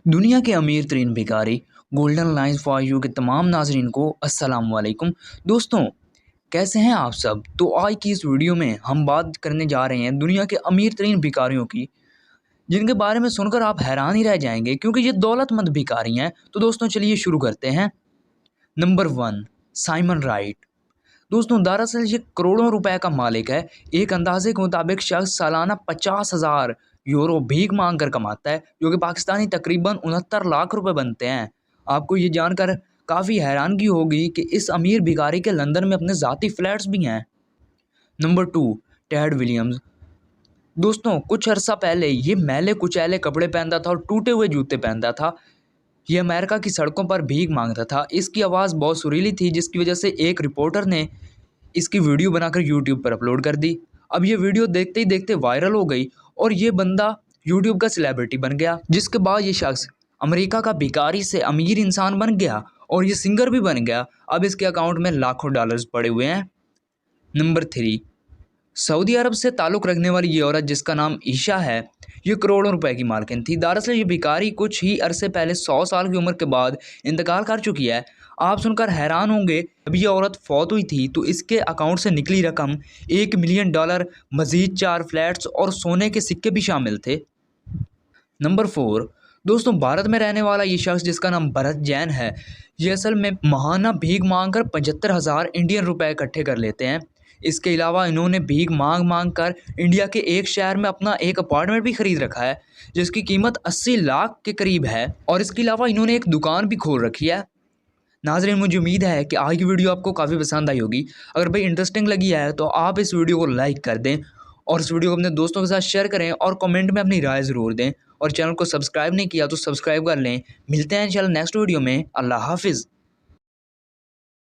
दुनिया के अमीर तरीन भिखारी गोल्डन लाइन्स फॉर यू के तमाम नाजरीन को अस्सलाम वालेकुम। दोस्तों, कैसे हैं आप सब। तो आज की इस वीडियो में हम बात करने जा रहे हैं दुनिया के अमीर तरीन भिखारियों की, जिनके बारे में सुनकर आप हैरान ही रह जाएंगे क्योंकि ये दौलतमंद भिखारी हैं। तो दोस्तों चलिए शुरू करते हैं। Number 1, Simon right. दोस्तों, दरअसल ये करोड़ों रुपए का मालिक है। एक अंदाजे के मुताबिक शख्स सालाना 50,000 यूरो भीख मांग कर कमाता है, जो कि पाकिस्तानी तकरीबन 69 लाख रुपए बनते हैं। आपको ये जानकर काफ़ी हैरानगी होगी कि इस अमीर भिखारी के लंदन में अपने ज़ाती फ्लैट्स भी हैं। Number 2, Ted Williams. दोस्तों, कुछ अरसा पहले ये मैले कुचैले कपड़े पहनता था और टूटे हुए जूते पहनता था। ये अमेरिका की सड़कों पर भीख मांगता था। इसकी आवाज़ बहुत सुरीली थी, जिसकी वजह से एक रिपोर्टर ने इसकी वीडियो बनाकर यूट्यूब पर अपलोड कर दी। अब ये वीडियो देखते ही देखते वायरल हो गई और ये बंदा यूट्यूब का सेलिब्रिटी बन गया, जिसके बाद ये शख्स अमेरिका का भिखारी से अमीर इंसान बन गया और ये सिंगर भी बन गया। अब इसके अकाउंट में लाखों डॉलर्स पड़े हुए हैं। नंबर 3, सऊदी अरब से ताल्लुक़ रखने वाली ये औरत, जिसका नाम ईशा है, ये करोड़ों रुपए की मालकिन थी। दरअसल ये भिखारी कुछ ही अरसे पहले 100 साल की उम्र के बाद इंतकाल कर चुकी है। आप सुनकर हैरान होंगे, जब ये औरत फौत हुई थी तो इसके अकाउंट से निकली रकम $1 मिलियन, मज़ीद 4 फ्लैट्स और सोने के सिक्के भी शामिल थे। नंबर 4, दोस्तों, भारत में रहने वाला ये शख्स, जिसका नाम भरत जैन है, ये असल में महाना भीख मांग कर 75,000 इंडियन रुपए इकट्ठे कर लेते हैं। इसके अलावा इन्होंने भीख मांग मांग कर इंडिया के एक शहर में अपना एक अपार्टमेंट भी खरीद रखा है, जिसकी कीमत 80 लाख के करीब है। और इसके अलावा इन्होंने एक दुकान भी खोल रखी है। नाज़रीन, मुझे उम्मीद है कि आज की वीडियो आपको काफ़ी पसंद आई होगी। अगर भाई इंटरेस्टिंग लगी है तो आप इस वीडियो को लाइक कर दें और इस वीडियो को अपने दोस्तों के साथ शेयर करें और कमेंट में अपनी राय ज़रूर दें। और चैनल को सब्सक्राइब नहीं किया तो सब्सक्राइब कर लें। मिलते हैं इंशाल्लाह नेक्स्ट वीडियो में। अल्लाह हाफिज़।